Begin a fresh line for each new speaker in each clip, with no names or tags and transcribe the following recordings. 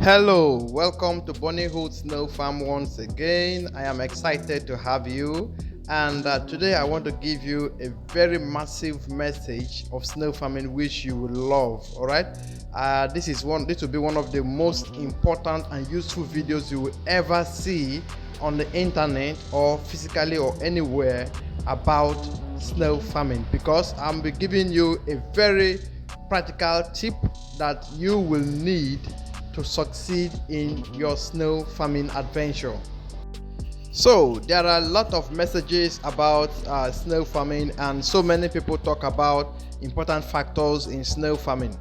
Hello, welcome to Bonniehood Snail Farm once again. I am excited to have you, and today I want to give you a very massive message of snail farming which you will love. All right, this will be one of the most important and useful videos you will ever see on the internet or physically or anywhere about snail farming, because I'm be giving you a very practical tip that you will need to succeed in your snail farming adventure. So there are a lot of messages about snail farming, and so many people talk about important factors in snail farming.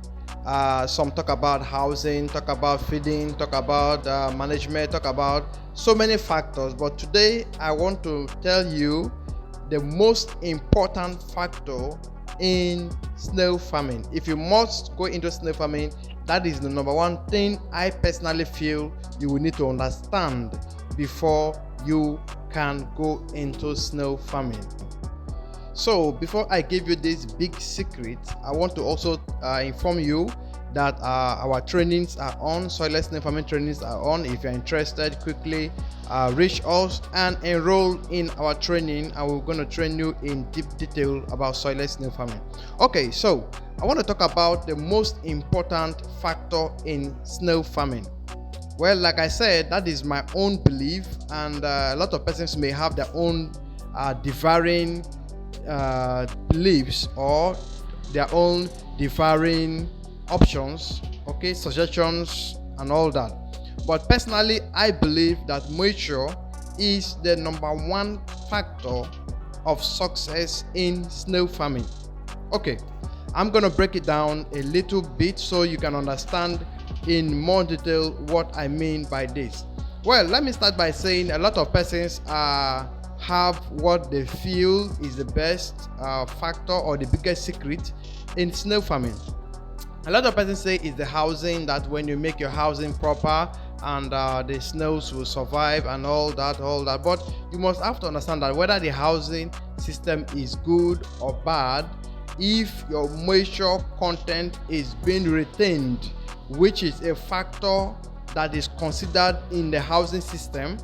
Some talk about housing, talk about feeding, talk about management, talk about so many factors. But today I want to tell you the most important factor in snail farming. If you must go into snail farming, that is the number one thing I personally feel you will need to understand before you can go into snail farming. So before I give you this big secret, I want to also inform you that our trainings are on. Soilless snail farming trainings are on. If you're interested, quickly reach us and enroll in our training, and we're going to train you in deep detail about soilless snail farming. Okay, so I want to talk about the most important factor in snail farming. Well, like I said, that is my own belief, and a lot of persons may have their own differing beliefs or their own differing options, okay, suggestions and all that. But personally, I believe that moisture is the number one factor of success in snail farming. Okay, I'm gonna break it down a little bit so you can understand in more detail what I mean by this. Well, let me start by saying a lot of persons have what they feel is the best factor or the biggest secret in snail farming. A lot of persons say it's the housing, that when you make your housing proper and the snails will survive and all that. But you must have to understand that whether the housing system is good or bad, if your moisture content is being retained, which is a factor that is considered in the housing system,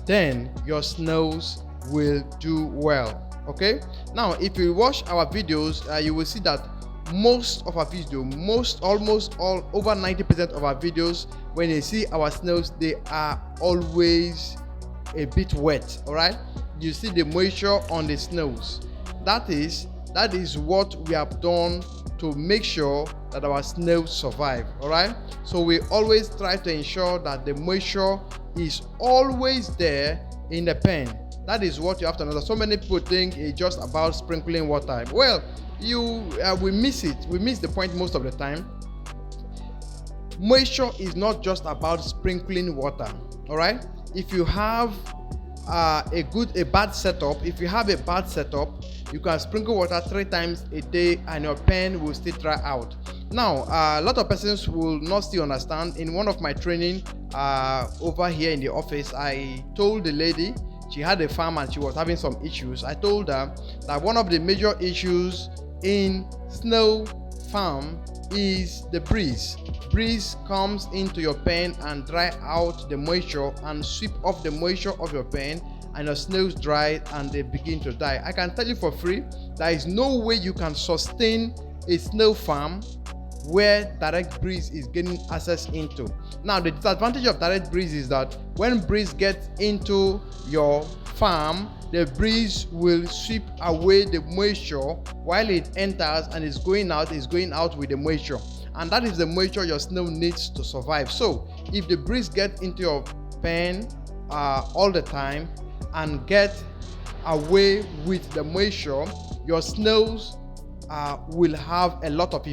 then your snails will do well. Okay, now if you watch our videos, you will see that most of our video, almost all, over 90% of our videos, when you see our snails, they are always a bit wet. All right, you see the moisture on the snails. That is what we have done to make sure that our snails survive. All right, so we always try to ensure that the moisture is always there in the pen. That is what you have to know. So many people think it's just about sprinkling water. Well, we miss it. We miss the point most of the time. Moisture is not just about sprinkling water. All right, if you have a bad setup, you can sprinkle water 3 times a day and your pen will still dry out. Now, a lot of persons will not still understand. In one of my training over here in the office, I told the lady, she had a farm and she was having some issues. I told her that one of the major issues in snail farm is the breeze. Breeze comes into your pen and dry out the moisture and sweep off the moisture of your pen, and your snails dry and they begin to die. I can tell you for free, there is no way you can sustain a snail farm where direct breeze is getting access into. Now, the disadvantage of direct breeze is that when breeze gets into your farm, the breeze will sweep away the moisture while it enters, and is going out with the moisture, and that is the moisture your snail needs to survive. So if the breeze gets into your pen all the time and get away with the moisture, your snails will have a lot of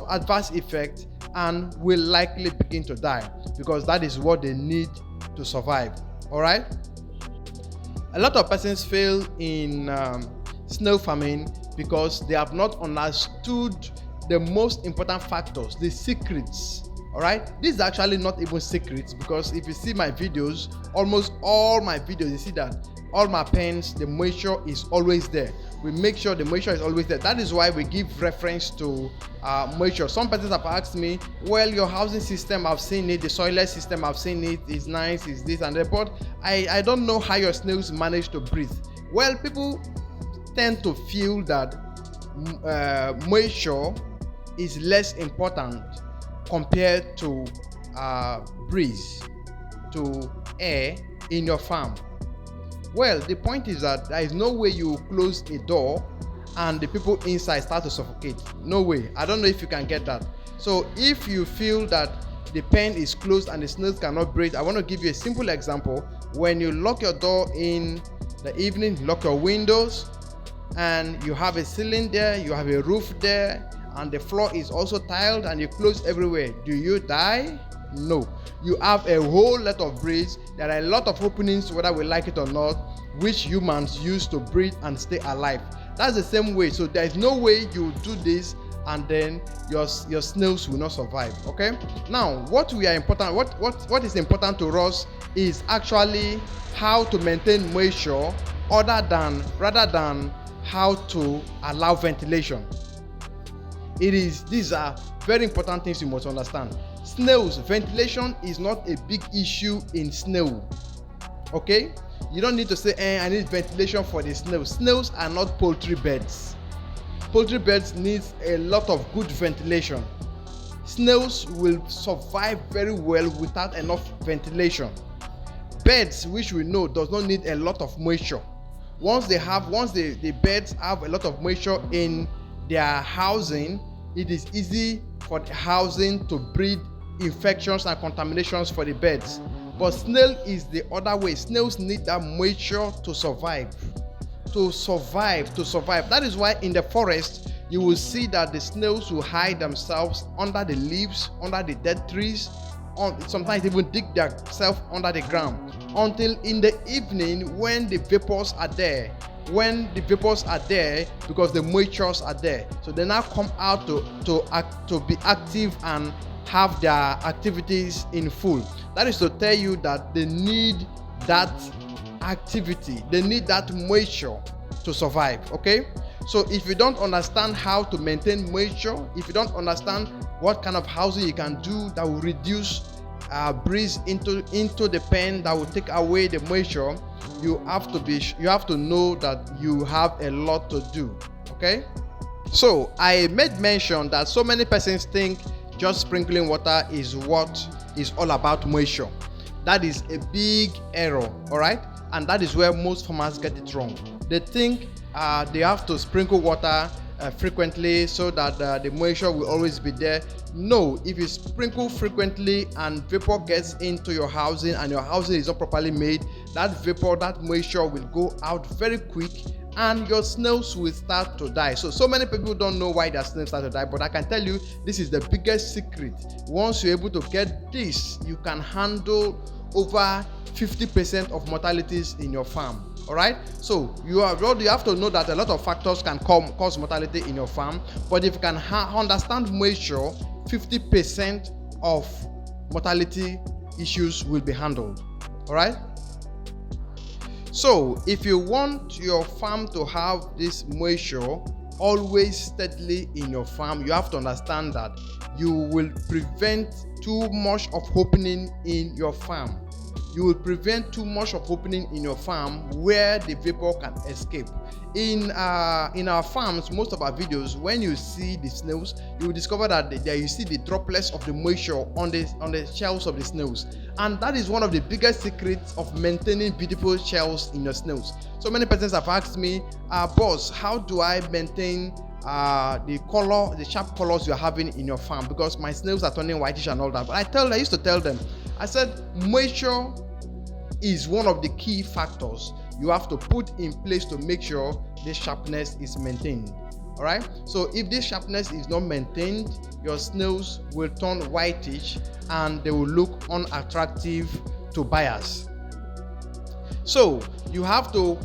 adverse effect, and will likely begin to die, because that is what they need to survive. All right, a lot of persons fail in snail farming because they have not understood the most important factors, the secrets, All right, this is actually not even secret, because if you see my videos, almost all my videos, you see that all my pens, the moisture is always there. We make sure the moisture is always there. That is why we give reference to moisture. Some persons have asked me, well, your housing system, I've seen it, the Soilless system, I've seen it, it's nice, it's this and that, but I don't know how your snails manage to breathe. Well, people tend to feel that moisture is less important compared to breeze, to air in your farm. Well, the point is that there is no way you close a door and the people inside start to suffocate. No way. I don't know if you can get that. So if you feel that the pen is closed and the snails cannot breathe, I want to give you a simple example. When you lock your door in the evening, lock your windows, and you have a ceiling there, you have a roof there, and the floor is also tiled, and you close everywhere, do you die? No. You have a whole lot of breeze. There are a lot of openings, whether we like it or not, which humans use to breathe and stay alive. That's the same way. So there is no way you do this and then your snails will not survive. Okay, now what is important to us is actually how to maintain moisture rather than how to allow ventilation. These are very important things you must understand. Snails, ventilation is not a big issue in snail. Okay, you don't need to say, I need ventilation for the snails. Snails are not poultry beds. Poultry beds need a lot of good ventilation. Snails will survive very well without enough ventilation. Beds, which we know does not need a lot of moisture. Once the beds have a lot of moisture in their housing, it is easy for the housing to breed infections and contaminations for the beds. But snail is the other way. Snails need that moisture to survive. That is why in the forest you will see that the snails will hide themselves under the leaves, under the dead trees, sometimes even dig themselves under the ground until in the evening when the vapors are there. Because the moistures are there, so they now come out to be active and have their activities in full. That is to tell you that they need that activity, they need that moisture to survive. Okay, so if you don't understand how to maintain moisture, if you don't understand what kind of housing you can do that will reduce breeze into the pen, that will take away the moisture, you have to know that you have a lot to do. Okay, so I made mention that so many persons think just sprinkling water is what is all about moisture. That is a big error. All right, and that is where most farmers get it wrong. They think they have to sprinkle water frequently so that the moisture will always be there. No, if you sprinkle frequently and vapor gets into your housing and your housing is not properly made, that moisture will go out very quick and your snails will start to die. So many people don't know why their snails start to die, but I can tell you this is the biggest secret. Once you're able to get this, you can handle over 50% of mortalities in your farm. All right, so you have to know that a lot of factors can cause mortality in your farm, but if you can understand moisture, 50% of mortality issues will be handled. All right, so if you want your farm to have this moisture always steadily in your farm, you have to understand that you will prevent too much of opening in your farm. You will prevent too much of opening in your farm where the vapor can escape. In our farms, most of our videos, when you see the snails, you will discover that there you see the droplets of the moisture on the shells of the snails, and that is one of the biggest secrets of maintaining beautiful shells in your snails. So many persons have asked me, boss, how do I maintain the sharp colors you're having in your farm, because my snails are turning whitish and all that? But I used to tell them, I said moisture is one of the key factors you have to put in place to make sure this sharpness is maintained. All right, so if this sharpness is not maintained, your snails will turn whitish and they will look unattractive to buyers. So you have to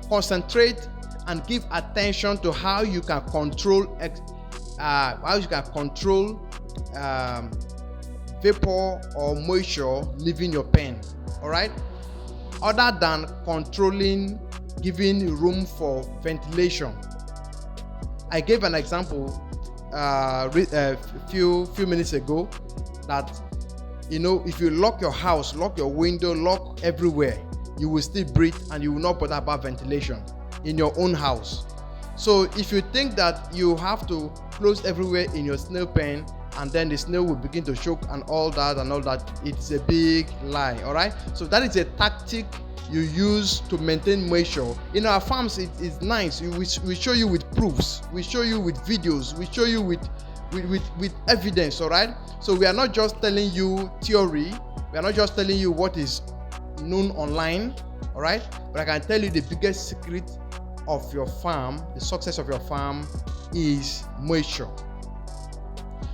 concentrate and give attention to how you can control vapor or moisture leaving your pen. All right, other than controlling, giving room for ventilation. I gave an example a few minutes ago that if you lock your house, lock your window, lock everywhere, you will still breathe and you will not bother about ventilation in your own house. So if you think that you have to close everywhere in your snail pen and then the snail will begin to choke and all that, it's a big lie. All right, so that is a tactic you use to maintain moisture. In our farms, it is nice. We show you with proofs, we show you with videos, we show you with evidence. All right, so we are not just telling you theory, we are not just telling you what is known online. All right, but I can tell you the biggest secret of your farm, the success of your farm, is moisture.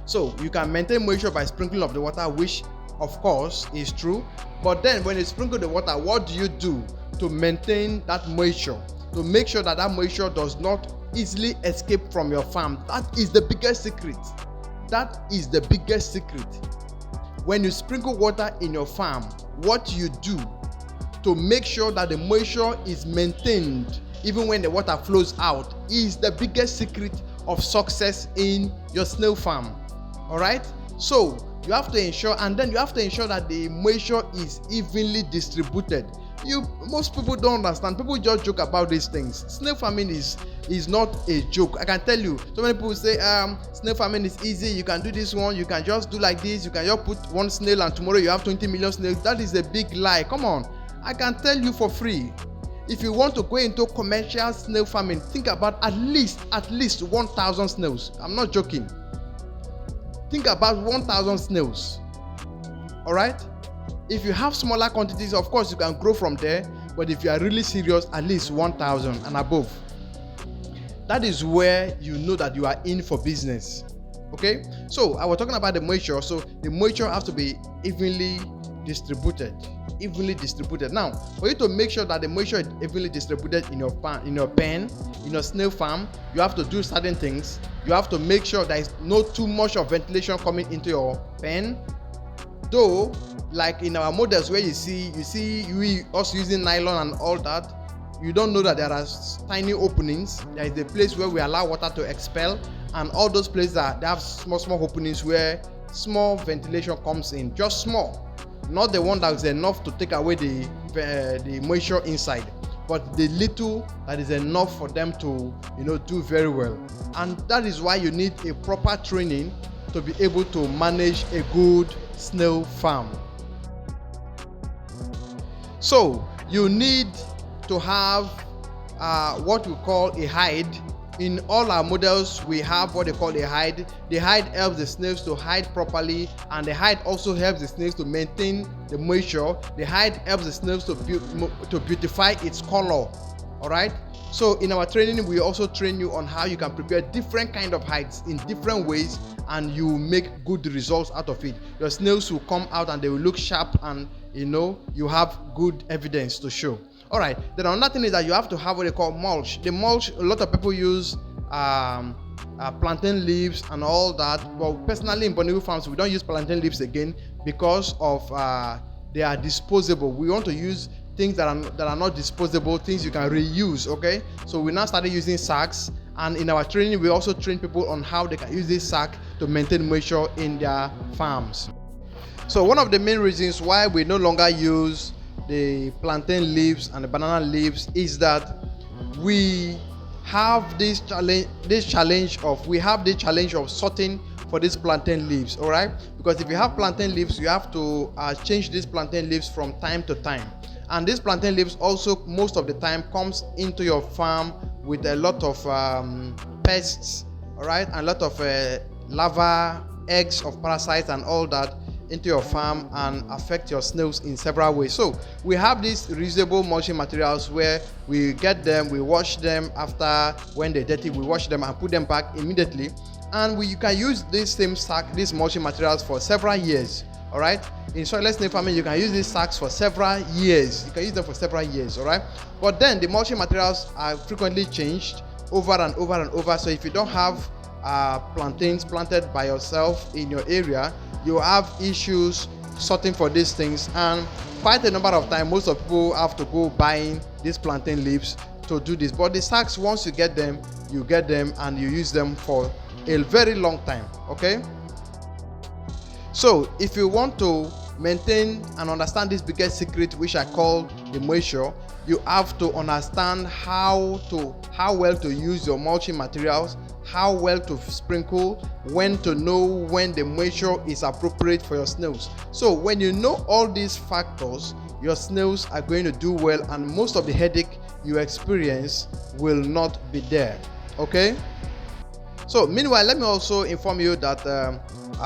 So you can maintain moisture by sprinkling of the water, which of course is true. But then when you sprinkle the water, what do you do to maintain that moisture, to make sure that moisture does not easily escape from your farm? That is the biggest secret. That is the biggest secret. When you sprinkle water in your farm, what you do to make sure that the moisture is maintained even when the water flows out is the biggest secret of success in your snail farm. All right, so you have to ensure, and then you have to ensure that the moisture is evenly distributed. Most people don't understand. People just joke about these things. Snail farming is not a joke. I can tell you, so many people say snail farming is easy, you can do this one, you can just do like this, you can just put one snail and tomorrow you have 20 million snails. That is a big lie. Come on, I can tell you for free. If you want to go into commercial snail farming, think about at least 1,000 snails. I'm not joking. Think about 1,000 snails. All right, if you have smaller quantities, of course you can grow from there, but if you are really serious, at least 1,000 and above. That is where you know that you are in for business. Okay, so I was talking about the moisture. So the moisture has to be evenly distributed. Now, for you to make sure that the moisture is evenly distributed in your pen, in your snail farm, you have to do certain things. You have to make sure there is no too much of ventilation coming into your pen. Though, like in our models where you see we also using nylon and all that, you don't know that there are tiny openings. There is a place where we allow water to expel, and all those places they have small openings where small ventilation comes in, just small. Not the one that is enough to take away the moisture inside, but the little that is enough for them to do very well. And that is why you need a proper training to be able to manage a good snail farm. So you need to have what we call a hide. In all our models, we have what they call a hide. The hide helps the snails to hide properly, and the hide also helps the snails to maintain the moisture. The hide helps the snails to beautify its color. All right. So in our training, we also train you on how you can prepare different kind of hides in different ways, and you make good results out of it. Your snails will come out and they will look sharp, and you have good evidence to show. All right, then another thing is that you have to have what they call mulch. The mulch, a lot of people use plantain leaves and all that. But personally in Bonniehood farms, we don't use plantain leaves again because of they are disposable. We want to use things that are not disposable, things you can reuse. Okay, so we now started using sacks, and in our training we also train people on how they can use this sack to maintain moisture in their farms. So one of the main reasons why we no longer use the plantain leaves and the banana leaves is that we have this challenge of sorting for these plantain leaves. All right, because if you have plantain leaves, you have to change these plantain leaves from time to time, and these plantain leaves also most of the time comes into your farm with a lot of pests, all right, and a lot of larvae, eggs of parasites and all that into your farm and affect your snails in several ways. So we have these reusable mulching materials where we get them, we wash them after when they're dirty, we wash them and put them back immediately, and you can use this same sack, these mulching materials for several years. All right, in Soilless snail farming, you can use these sacks for several years. You can use them for several years. All right, but then the mulching materials are frequently changed over and over and over. So if you don't have plantains planted by yourself in your area, you have issues sorting for these things, and quite a number of times most of people have to go buying these plantain leaves to do this. But the sacks, once you get them and you use them for a very long time. Okay, so if you want to maintain and understand this biggest secret, which I call the moisture, you have to understand how well to use your mulching materials, how well to sprinkle, when to know when the moisture is appropriate for your snails. So when you know all these factors, your snails are going to do well, and most of the headache you experience will not be there. Okay, so meanwhile, let me also inform you that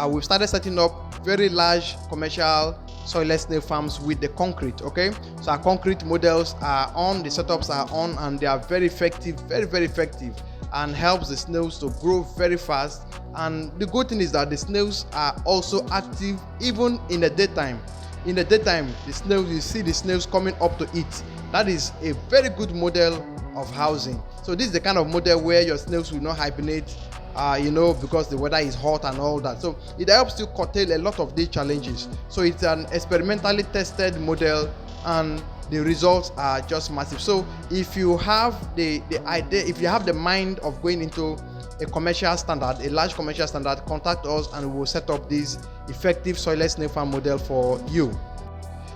we've started setting up very large commercial soilless snail farms with the concrete. Okay, so our concrete models are on, the setups are on, and they are very effective, very effective, and helps the snails to grow very fast. And the good thing is that the snails are also active even in the daytime. In the daytime, the snails, you see the snails coming up to eat. That is a very good model of housing. So this is the kind of model where your snails will not hibernate, because the weather is hot and all that. So it helps you curtail a lot of these challenges. So it's an experimentally tested model, and the results are just massive. So if you have the idea, if you have the mind of going into a commercial standard, a large commercial standard, contact us and we will set up this effective soilless snail farm model for you.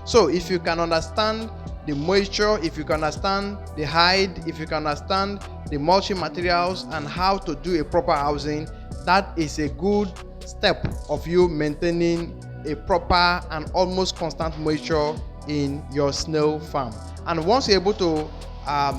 So if you can understand the moisture, if you can understand the hide, if you can understand the mulching materials and how to do a proper housing, that is a good step of you maintaining a proper and almost constant moisture in your snail farm. And once you're able to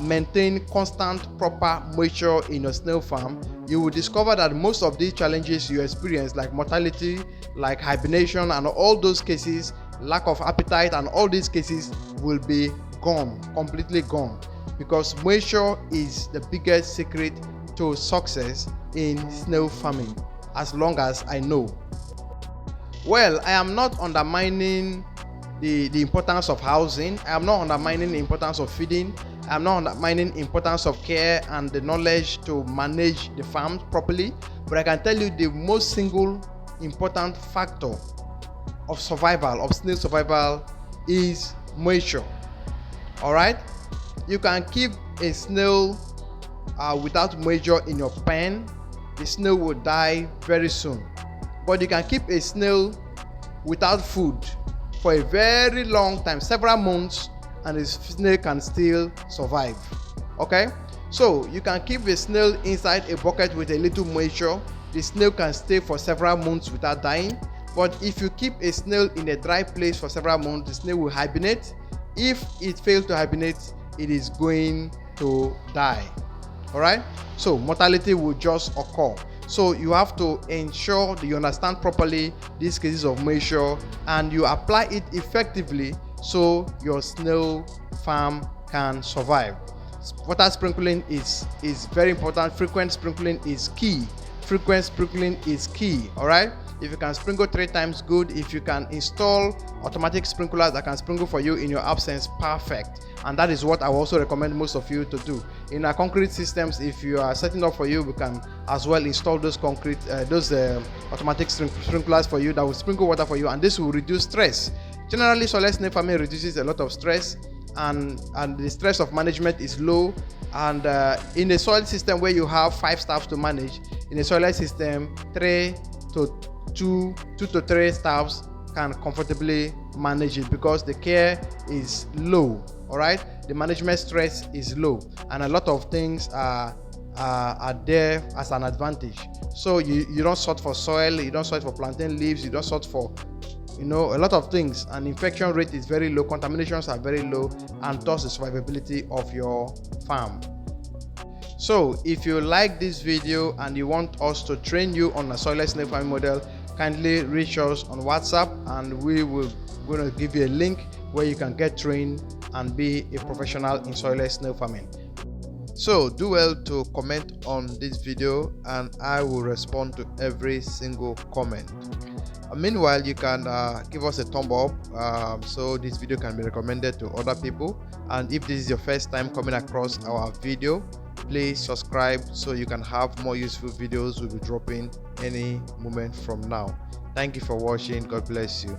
maintain constant proper moisture in your snail farm, you will discover that most of these challenges you experience, like mortality, like hibernation, and all those cases, lack of appetite, and all these cases will be gone, completely gone, because moisture is the biggest secret to success in snail farming, as long as I know. Well, I am not undermining the importance of housing. I am not undermining the importance of feeding. I am not undermining the importance of care and the knowledge to manage the farm properly. But I can tell you the most single important factor of survival, of snail survival, is moisture. All right, you can keep a snail without moisture in your pen, the snail will die very soon. But you can keep a snail without food for a very long time, several months, and the snail can still survive. Okay, so you can keep a snail inside a bucket with a little moisture, the snail can stay for several months without dying. But if you keep a snail in a dry place for several months, the snail will hibernate. If it fails to hibernate, it is going to die. All right, so mortality will just occur. So you have to ensure that you understand properly these cases of moisture and you apply it effectively so your snail farm can survive. Water sprinkling is very important. Frequent sprinkling is key. Frequent sprinkling is key. All right, if you can sprinkle 3 times, good. If you can install automatic sprinklers that can sprinkle for you in your absence, perfect. And that is what I will also recommend most of you to do. In our concrete systems, if you are setting up for you, we can as well install those automatic sprinklers for you that will sprinkle water for you, and this will reduce stress. Generally, soilless snail farming reduces a lot of stress, and the stress of management is low. And in a soil system where you have 5 staffs to manage, in a soilless system, 2 to 3 staffs can comfortably manage it because the care is low. All right, the management stress is low, and a lot of things are there as an advantage. So you don't sort for soil, you don't sort for plantain leaves, you don't sort for a lot of things, and infection rate is very low, contaminations are very low, and thus the survivability of your farm. So if you like this video and you want us to train you on a soilless snail farming model, kindly reach us on WhatsApp, and we will going to give you a link where you can get trained and be a professional in soilless snail farming. So do well to comment on this video, and I will respond to every single comment. Meanwhile, you can give us a thumb up so this video can be recommended to other people. And if this is your first time coming across our video, Please subscribe so you can have more useful videos we'll be dropping any moment from now. Thank you for watching. God bless you.